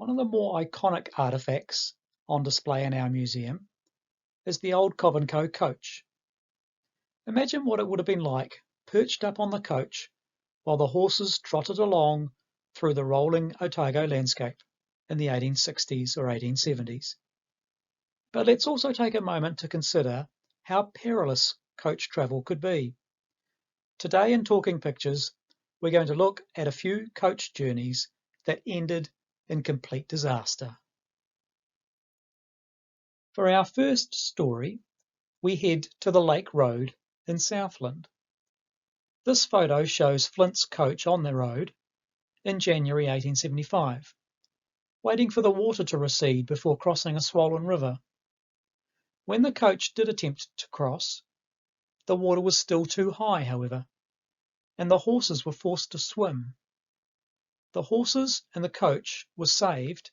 One of the more iconic artefacts on display in our museum is the old Cobb & Co coach. Imagine what it would have been like perched up on the coach while the horses trotted along through the rolling Otago landscape in the 1860s or 1870s. But let's also take a moment to consider how perilous coach travel could be. Today in Talking Pictures, we're going to look at a few coach journeys that ended in complete disaster. For our first story, we head to the Lake Road in Southland. This photo shows Flint's coach on the road in January 1875, waiting for the water to recede before crossing a swollen river. When the coach did attempt to cross, the water was still too high, however, and the horses were forced to swim. The horses and the coach were saved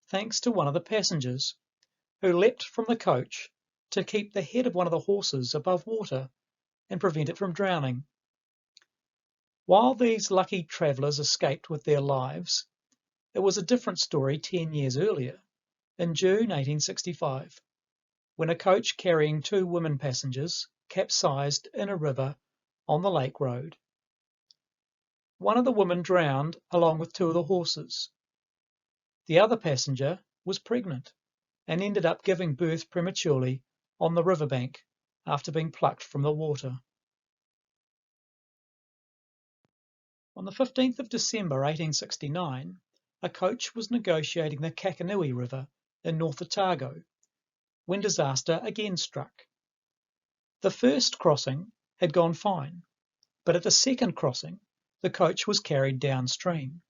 thanks to one of the passengers, who leapt from the coach to keep the head of one of the horses above water and prevent it from drowning. While these lucky travellers escaped with their lives, it was a different story 10 years earlier, in June 1865, when a coach carrying 2 women passengers capsized in a river on the Lake Road. One of the women drowned along with 2 of the horses. The other passenger was pregnant and ended up giving birth prematurely on the riverbank after being plucked from the water. On the 15th of December 1869, a coach was negotiating the Kakanui River in North Otago when disaster again struck. The first crossing had gone fine, but at the second crossing, the coach was carried downstream.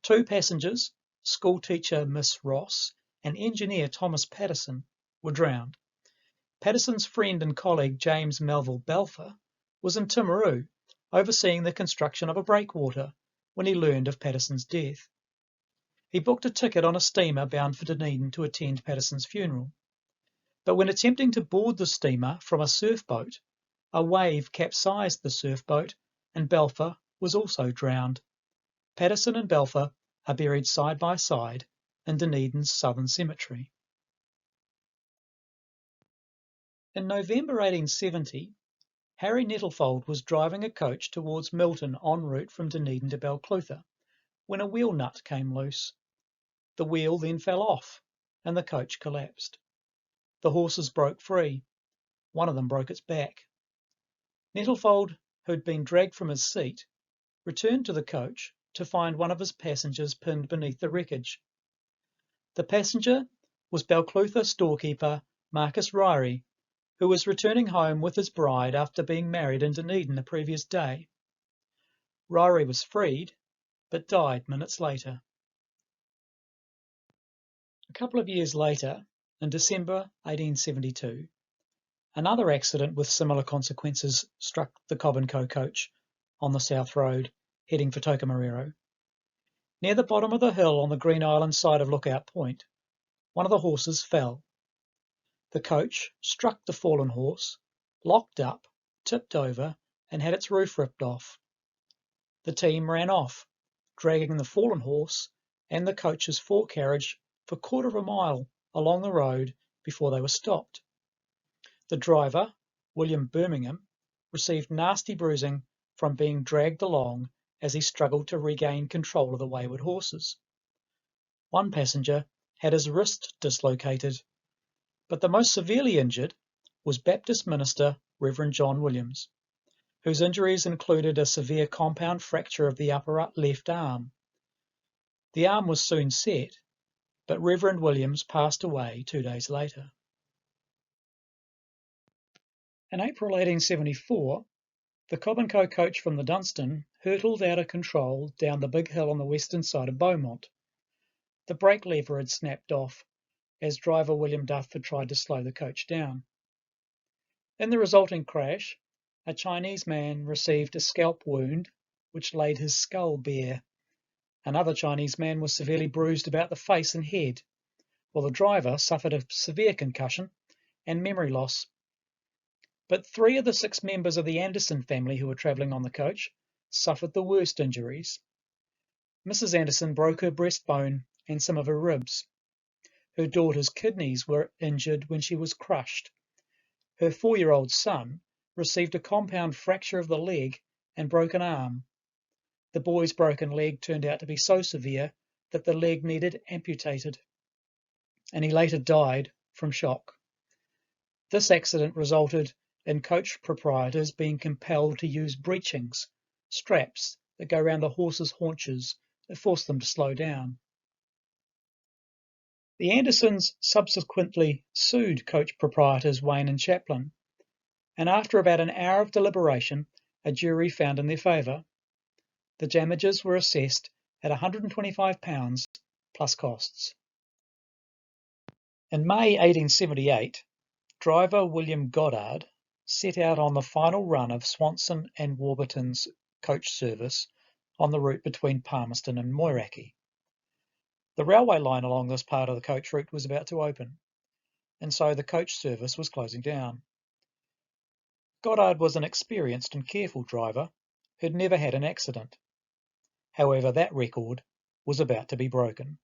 2 passengers, schoolteacher Miss Ross and engineer Thomas Patterson, were drowned. Patterson's friend and colleague James Melville Balfour was in Timaru, overseeing the construction of a breakwater when he learned of Patterson's death. He booked a ticket on a steamer bound for Dunedin to attend Patterson's funeral. But when attempting to board the steamer from a surf boat, a wave capsized the surf boat and Balfour was also drowned. Patterson and Balfour are buried side by side in Dunedin's Southern Cemetery. In November 1870, Harry Nettlefold was driving a coach towards Milton en route from Dunedin to Balclutha when a wheel nut came loose. The wheel then fell off and the coach collapsed. The horses broke free. One of them broke its back. Nettlefold, who had been dragged from his seat, returned to the coach to find one of his passengers pinned beneath the wreckage. The passenger was Balclutha storekeeper Marcus Ryrie, who was returning home with his bride after being married in Dunedin the previous day. Ryrie was freed, but died minutes later. A couple of years later, in December 1872, another accident with similar consequences struck the Cobb & Co coach on the South Road, heading for Tokomariro. Near the bottom of the hill on the Green Island side of Lookout Point, one of the horses fell. The coach struck the fallen horse, locked up, tipped over, and had its roof ripped off. The team ran off, dragging the fallen horse and the coach's forecarriage for a quarter of a mile along the road before they were stopped. The driver, William Birmingham, received nasty bruising from being dragged along as he struggled to regain control of the wayward horses. One passenger had his wrist dislocated, but the most severely injured was Baptist minister Reverend John Williams, whose injuries included a severe compound fracture of the upper left arm. The arm was soon set, but Reverend Williams passed away 2 days later. In April 1874, the Cobb & Co coach from the Dunstan hurtled out of control down the big hill on the western side of Beaumont. The brake lever had snapped off as driver William Duff had tried to slow the coach down. In the resulting crash, a Chinese man received a scalp wound which laid his skull bare. Another Chinese man was severely bruised about the face and head, while the driver suffered a severe concussion and memory loss. But 3 of the 6 members of the Anderson family who were travelling on the coach suffered the worst injuries. Mrs. Anderson broke her breastbone and some of her ribs. Her daughter's kidneys were injured when she was crushed. Her 4-year-old son received a compound fracture of the leg and broken arm. The boy's broken leg turned out to be so severe that the leg needed amputated, and he later died from shock. This accident resulted in coach proprietors being compelled to use breechings, straps that go around the horses' haunches that force them to slow down. The Andersons subsequently sued coach proprietors Wayne and Chaplin, and after about an hour of deliberation, a jury found in their favour. The damages were assessed at £125 plus costs. In May 1878, driver William Goddard set out on the final run of Swanson and Warburton's coach service on the route between Palmerston and Moiraki. The railway line along this part of the coach route was about to open, and so the coach service was closing down. Goddard was an experienced and careful driver who'd never had an accident. However, that record was about to be broken,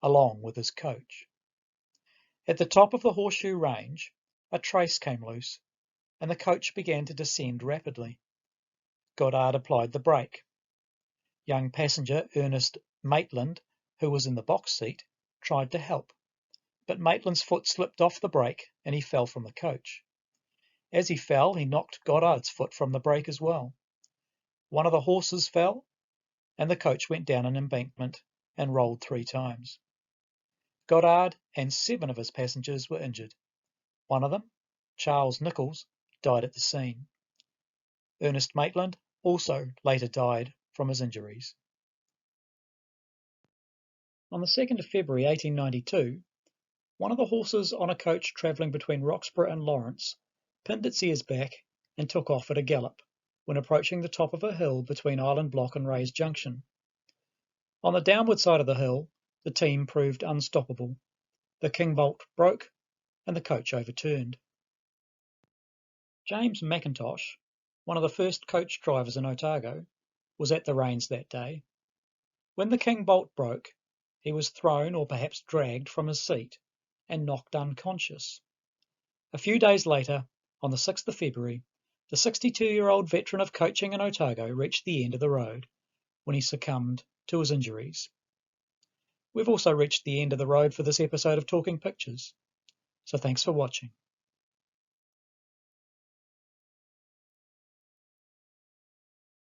along with his coach. At the top of the Horseshoe Range, a trace came loose, and the coach began to descend rapidly. Goddard applied the brake. Young passenger Ernest Maitland, who was in the box seat, tried to help, but Maitland's foot slipped off the brake and he fell from the coach. As he fell, he knocked Goddard's foot from the brake as well. One of the horses fell, and the coach went down an embankment and rolled 3 times. Goddard and 7 of his passengers were injured. One of them, Charles Nichols, died at the scene. Ernest Maitland also later died from his injuries. On the 2nd of February 1892, one of the horses on a coach travelling between Roxburgh and Lawrence pinned its ears back and took off at a gallop when approaching the top of a hill between Island Block and Rays Junction. On the downward side of the hill, the team proved unstoppable. The king bolt broke and the coach overturned. James McIntosh, one of the first coach drivers in Otago, was at the reins that day. When the king bolt broke, he was thrown or perhaps dragged from his seat and knocked unconscious. A few days later, on the 6th of February, the 62-year-old veteran of coaching in Otago reached the end of the road when he succumbed to his injuries. We've also reached the end of the road for this episode of Talking Pictures, so thanks for watching.